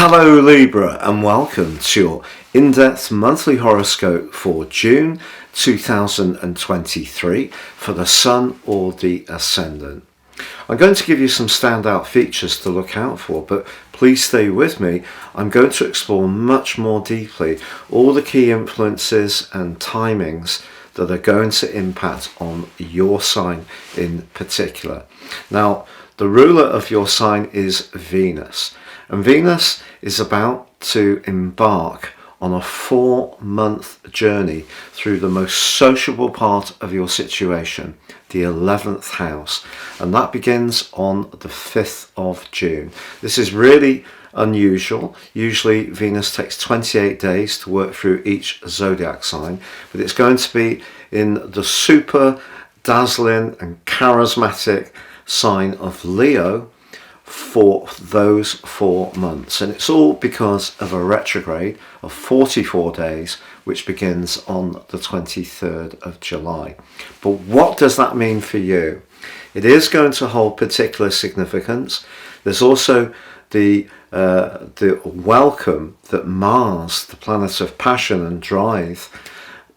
Hello Libra, and welcome to your in-depth monthly horoscope for June 2023 for the Sun or the Ascendant. I'm going to give you some standout features to look out for, but please stay with me. I'm going to explore much more deeply all the key influences and timings that are going to impact on your sign in particular. Now, the ruler of your sign is Venus, and Venus is about to embark on a 4-month journey through the most sociable part of your situation, the 11th house, and that begins on the 5th of June. This is really unusual. Usually Venus takes 28 days to work through each zodiac sign, but it's going to be in the super dazzling and charismatic sign of Leo for those 4 months, and it's all because of a retrograde of 44 days which begins on the 23rd of July. But what does that mean for you? It is going to hold particular significance. There's also the welcome that Mars, the planet of passion and drive,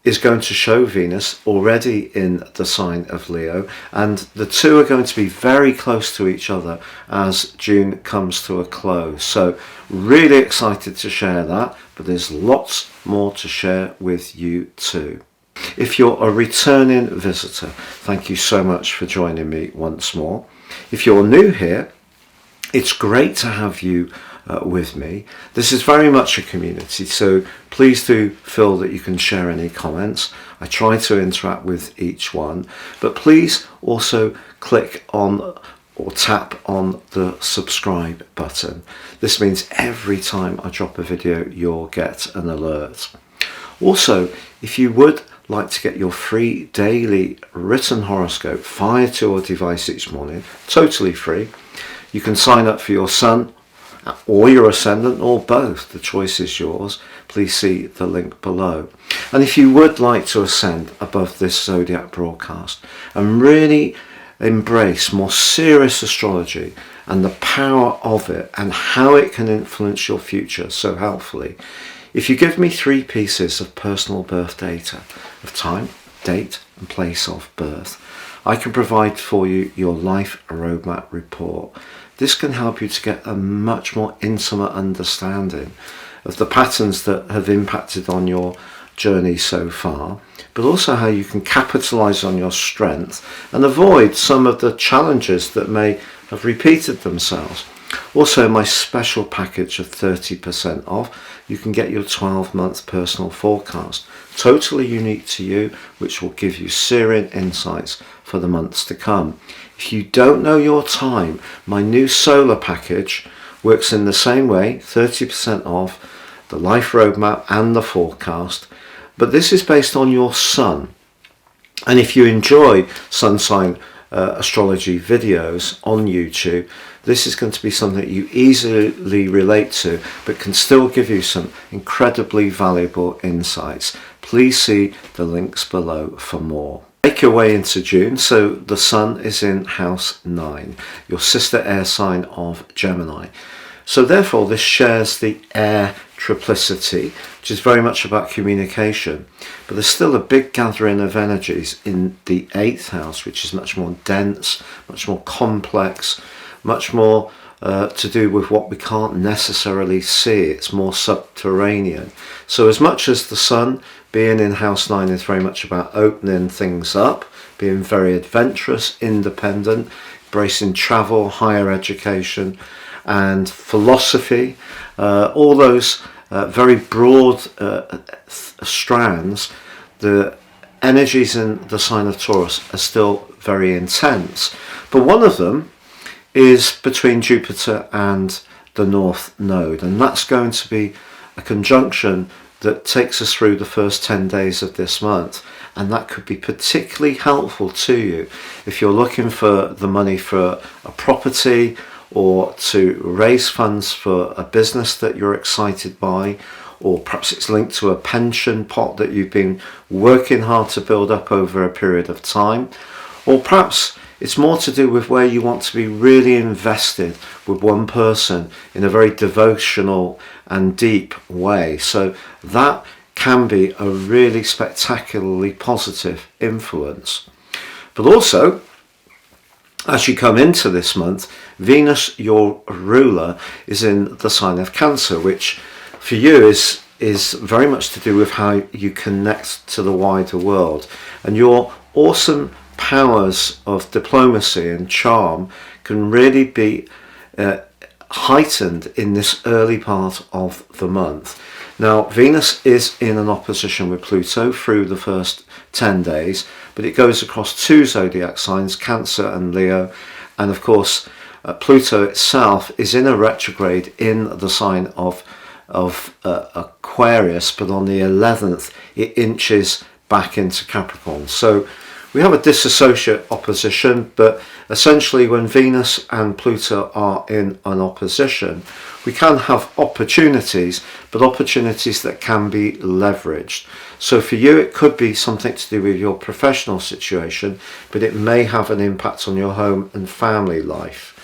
is going to show Venus already in the sign of Leo, and the two are going to be very close to each other as June comes to a close. So really excited to share that, but there's lots more to share with you too. If you're a returning visitor, thank you so much for joining me once more. If you're new here, it's great to have you with me. This is very much a community, so please do feel that you can share any comments. I try to interact with each one, but please also click on or tap on the subscribe button. This means every time I drop a video you'll get an alert. Also, if you would like to get your free daily written horoscope fired to your device each morning, totally free, you can sign up for your Sun or your Ascendant, or both. The choice is yours. Please see the link below. And if you would like to ascend above this zodiac broadcast and really embrace more serious astrology and the power of it and how it can influence your future so helpfully, if you give me 3 pieces of personal birth data of time, date and place of birth, I can provide for you your life roadmap report. This can help you to get a much more intimate understanding of the patterns that have impacted on your journey so far, but also how you can capitalize on your strength and avoid some of the challenges that may have repeated themselves. Also, my special package of 30% off, you can get your 12-month personal forecast, totally unique to you, which will give you searing insights for the months to come. If you don't know your time, my new solar package works in the same way, 30% off, the life roadmap and the forecast, but this is based on your sun. And if you enjoy sun sign astrology videos on YouTube, this is going to be something you easily relate to, but can still give you some incredibly valuable insights. Please see the links below for more. Make your way into June. So the Sun is in house 9, your sister air sign of Gemini. So therefore this shares the air triplicity, which is very much about communication, but there's still a big gathering of energies in the 8th house, which is much more dense, much more complex, much more to do with what we can't necessarily see. It's more subterranean. So as much as the Sun being in house 9 is very much about opening things up, being very adventurous, independent, embracing travel, higher education and philosophy, all those very broad strands, the energies in the sign of Taurus are still very intense. But one of them is between Jupiter and the North Node, and that's going to be a conjunction that takes us through the first 10 days of this month, and that could be particularly helpful to you if you're looking for the money for a property or to raise funds for a business that you're excited by, or perhaps it's linked to a pension pot that you've been working hard to build up over a period of time, or perhaps It's more to do with where you want to be really invested with one person in a very devotional and deep way. So that can be a really spectacularly positive influence. But also, as you come into this month, Venus, your ruler, is in the sign of Cancer, which for you is very much to do with how you connect to the wider world. And your awesome powers of diplomacy and charm can really be heightened in this early part of the month. Now, Venus is in an opposition with Pluto through the first 10 days, but it goes across two zodiac signs, Cancer and Leo. And of course, Pluto itself is in a retrograde in the sign of Aquarius, but on the 11th it inches back into Capricorn. So we have a disassociate opposition, but essentially when Venus and Pluto are in an opposition, we can have opportunities, but opportunities that can be leveraged. So for you, it could be something to do with your professional situation, but it may have an impact on your home and family life.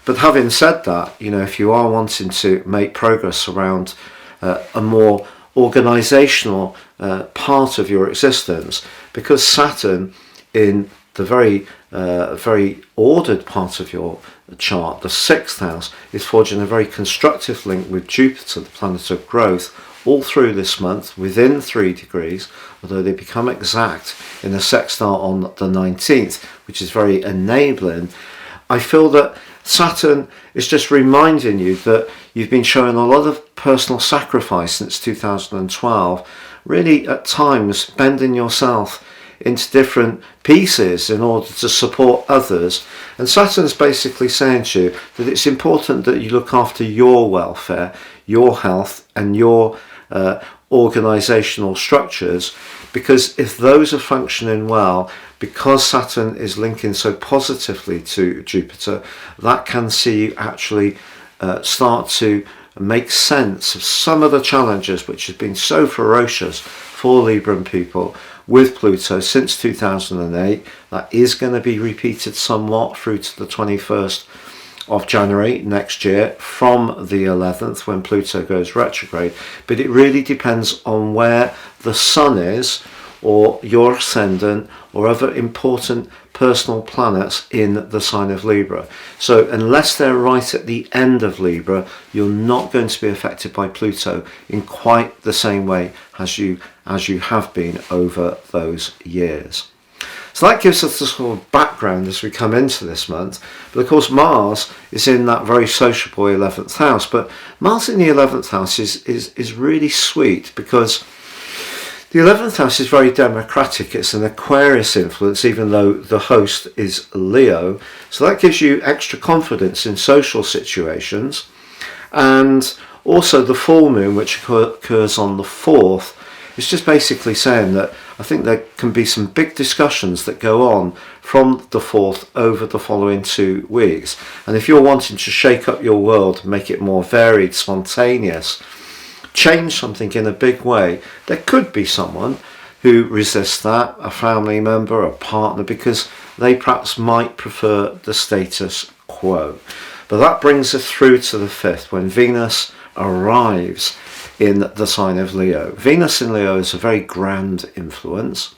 But having said that, you know, if you are wanting to make progress around a more organizational part of your existence, because Saturn in the very ordered part of your chart, the 6th house, is forging a very constructive link with Jupiter, the planet of growth, all through this month within 3 degrees, although they become exact in a sextile on the 19th, which is very enabling. I feel that Saturn is just reminding you that you've been showing a lot of personal sacrifice since 2012, really at times bending yourself into different pieces in order to support others. And Saturn's basically saying to you that it's important that you look after your welfare, your health and your organizational structures, because if those are functioning well, because Saturn is linking so positively to Jupiter, that can see you actually start to make sense of some of the challenges which have been so ferocious for Libran people with Pluto since 2008. That is going to be repeated somewhat through to the 21st of January next year from the 11th when Pluto goes retrograde. But it really depends on where the Sun is, or your ascendant, or other important personal planets in the sign of Libra. So unless they're right at the end of Libra, you're not going to be affected by Pluto in quite the same way as you have been over those years. So that gives us the sort of background as we come into this month. But of course Mars is in that very sociable 11th house. But Mars in the 11th house is really sweet, because the 11th house is very democratic. It's an Aquarius influence, even though the host is Leo. So that gives you extra confidence in social situations. And also the full moon, which occurs on the 4th, is just basically saying that I think there can be some big discussions that go on from the 4th over the following 2 weeks. And if you're wanting to shake up your world, make it more varied, spontaneous, change something in a big way, there could be someone who resists that, a family member, a partner, because they perhaps might prefer the status quo. But that brings us through to the 5th, when Venus arrives in the sign of Leo. Venus in Leo is a very grand influence.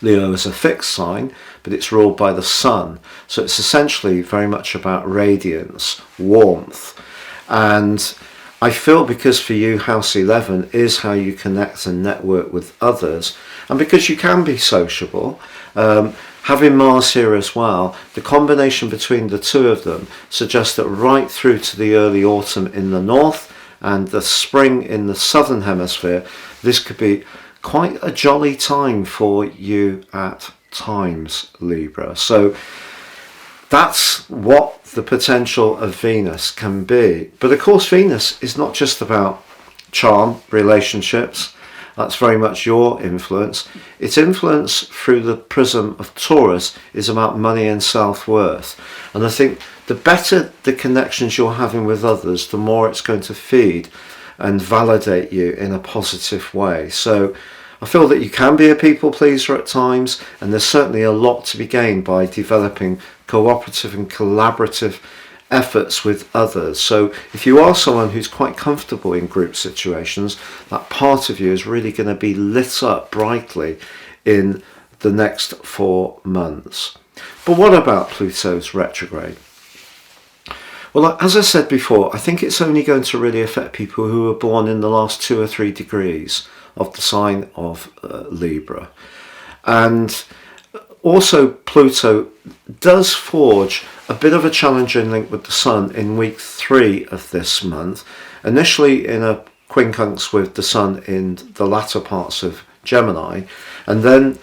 Leo is a fixed sign, but it's ruled by the Sun. So it's essentially very much about radiance, warmth. And I feel because for you, House 11 is how you connect and network with others. And because you can be sociable, having Mars here as well, the combination between the two of them suggests that right through to the early autumn in the north and the spring in the southern hemisphere, this could be quite a jolly time for you at times, Libra. So that's what the potential of Venus can be. But of course Venus is not just about charm, relationships. That's very much your influence. Its influence through the prism of Taurus is about money and self-worth. And I think the better the connections you're having with others, the more it's going to feed and validate you in a positive way. So I feel that you can be a people pleaser at times, and there's certainly a lot to be gained by developing cooperative and collaborative efforts with others. So if you are someone who's quite comfortable in group situations, that part of you is really going to be lit up brightly in the next 4 months. But what about Pluto's retrograde? Well, as I said before, I think it's only going to really affect people who were born in the last 2 or 3 degrees of the sign of Libra. And also Pluto does forge a bit of a challenging link with the Sun in week 3 of this month, initially in a quincunx with the Sun in the latter parts of Gemini, and then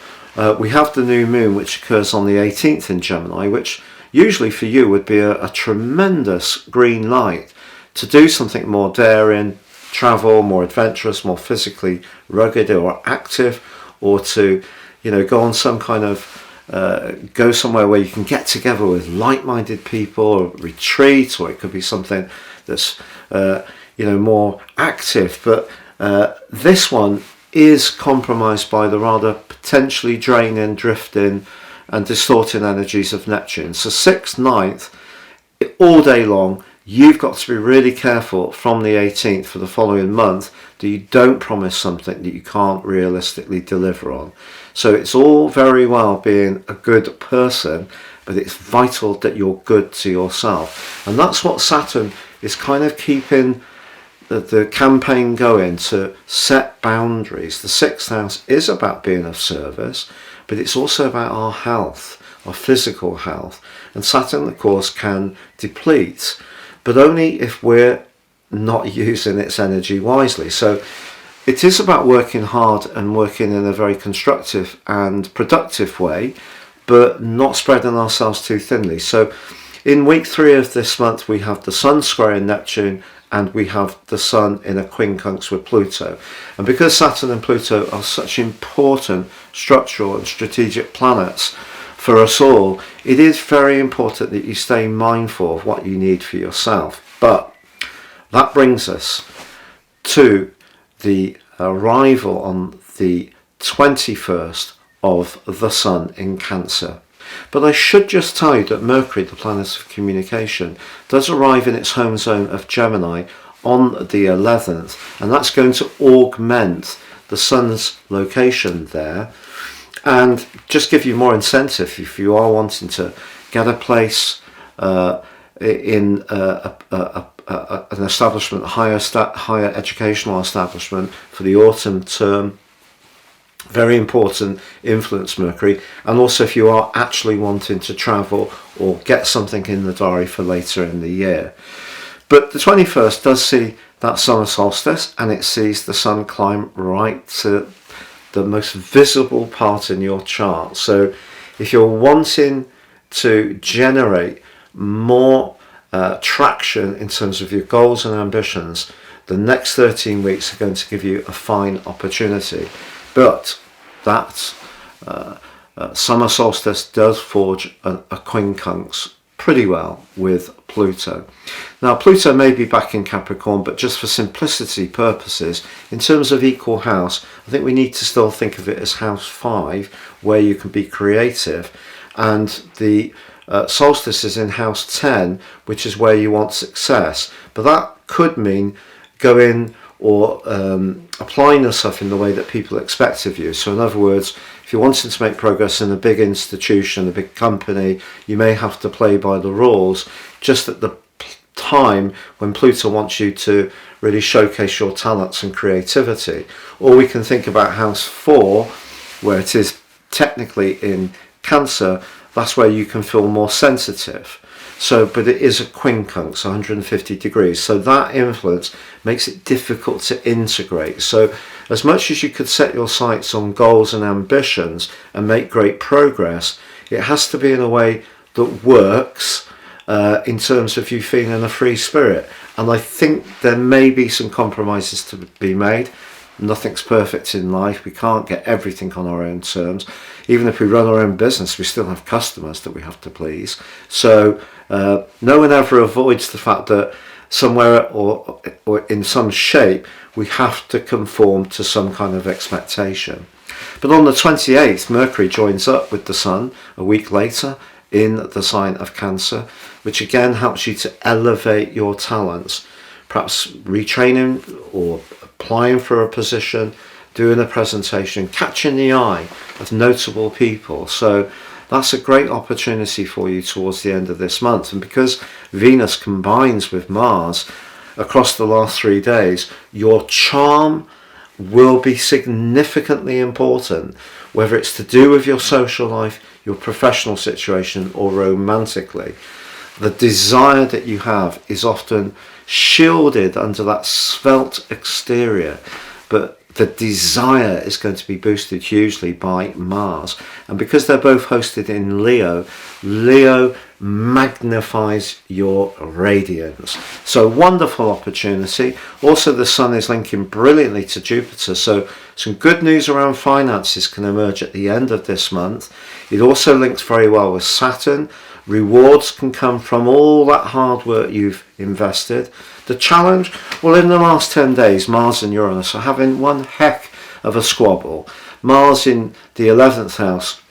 we have the new moon, which occurs on the 18th in Gemini, which usually for you would be a tremendous green light to do something more daring, travel, more adventurous, more physically rugged or active, or to, go on some kind of go somewhere where you can get together with like-minded people, or retreat, or it could be something that's more active. But this one is compromised by the rather potentially draining, drifting and distorting energies of Neptune. So 6th, 9th, all day long, you've got to be really careful from the 18th for the following month that you don't promise something that you can't realistically deliver on. So it's all very well being a good person, but it's vital that you're good to yourself. And that's what Saturn is kind of keeping the campaign going, to set boundaries. The 6th house is about being of service, but it's also about our health, our physical health. And Saturn, of course, can deplete, but only if we're not using its energy wisely. So it is about working hard and working in a very constructive and productive way, but not spreading ourselves too thinly. So in week 3 of this month, we have the Sun squaring Neptune, and we have the Sun in a quincunx with Pluto. And because Saturn and Pluto are such important structural and strategic planets for us all, it is very important that you stay mindful of what you need for yourself. But that brings us to the arrival on the 21st of the Sun in Cancer. But I should just tell you that Mercury, the planet of communication, does arrive in its home zone of Gemini on the 11th, and that's going to augment the Sun's location there and just give you more incentive if you are wanting to get a place in an establishment, higher educational establishment for the autumn term. Very important influence, Mercury. And also if you are actually wanting to travel or get something in the diary for later in the year. But the 21st does see that summer solstice, and it sees the Sun climb right to the most visible part in your chart. So if you're wanting to generate more traction in terms of your goals and ambitions, the next 13 weeks are going to give you a fine opportunity. But that summer solstice does forge a quincunx pretty well with Pluto. Now Pluto may be back in Capricorn, but just for simplicity purposes, in terms of equal house, I think we need to still think of it as house 5, where you can be creative, and the solstice is in house 10, which is where you want success. But that could mean going or applying yourself in the way that people expect of you. So in other words, if you're wanting to make progress in a big institution, a big company, you may have to play by the rules just at the time when Pluto wants you to really showcase your talents and creativity. Or we can think about house 4, where it is technically in Cancer. That's where you can feel more sensitive. So, but it is a quincunx, 150 degrees. So that influence makes it difficult to integrate. So as much as you could set your sights on goals and ambitions and make great progress, it has to be in a way that works in terms of you feeling a free spirit. And I think there may be some compromises to be made. Nothing's perfect in life. We can't get everything on our own terms. Even if we run our own business, we still have customers that we have to please. So no one ever avoids the fact that somewhere or in some shape, we have to conform to some kind of expectation. But on the 28th, Mercury joins up with the Sun a week later in the sign of Cancer, which again helps you to elevate your talents, perhaps retraining or applying for a position, doing a presentation, catching the eye of notable people. So that's a great opportunity for you towards the end of this month. And because Venus combines with Mars across the last 3 days, your charm will be significantly important, whether it's to do with your social life, your professional situation, or romantically. The desire that you have is often shielded under that svelte exterior, but the desire is going to be boosted hugely by Mars. And because they're both hosted in Leo, Leo magnifies your radiance. So wonderful opportunity. Also, the Sun is linking brilliantly to Jupiter, so some good news around finances can emerge at the end of this month. It also links very well with Saturn. Rewards can come from all that hard work you've invested. The challenge, well, in the last 10 days, Mars and Uranus are having one heck of a squabble. Mars in the 11th house,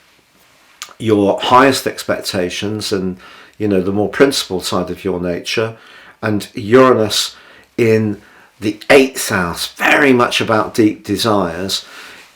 your highest expectations and, you know, the more principled side of your nature, and Uranus in the 8th house, very much about deep desires,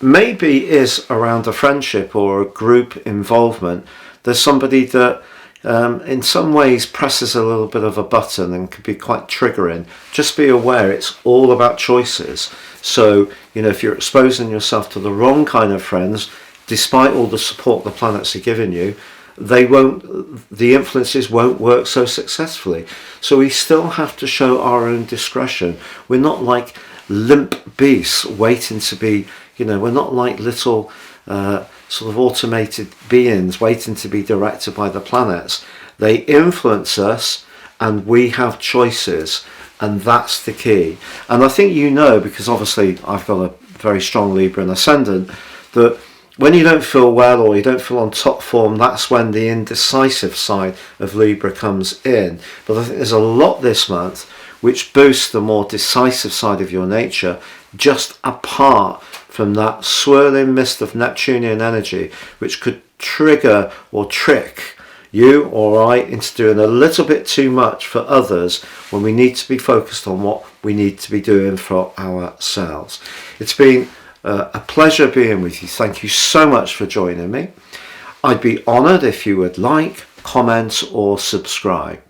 maybe is around a friendship or a group involvement. There's somebody that in some ways presses a little bit of a button and can be quite triggering. Just be aware it's all about choices. So, you know, if you're exposing yourself to the wrong kind of friends, despite all the support the planets are giving you, the influences won't work so successfully. So we still have to show our own discretion. We're not like limp beasts waiting to be, you know, we're not like little sort of automated beings waiting to be directed by the planets. They influence us and we have choices, and that's the key. And I think you know, because obviously I've got a very strong Libra and ascendant, that when you don't feel well or you don't feel on top form, that's when the indecisive side of Libra comes in. But I think there's a lot this month which boosts the more decisive side of your nature, just apart from that swirling mist of Neptunian energy, which could trigger or trick you or I into doing a little bit too much for others when we need to be focused on what we need to be doing for ourselves. It's been a pleasure being with you. Thank you so much for joining me. I'd be honoured if you would like, comment or subscribe.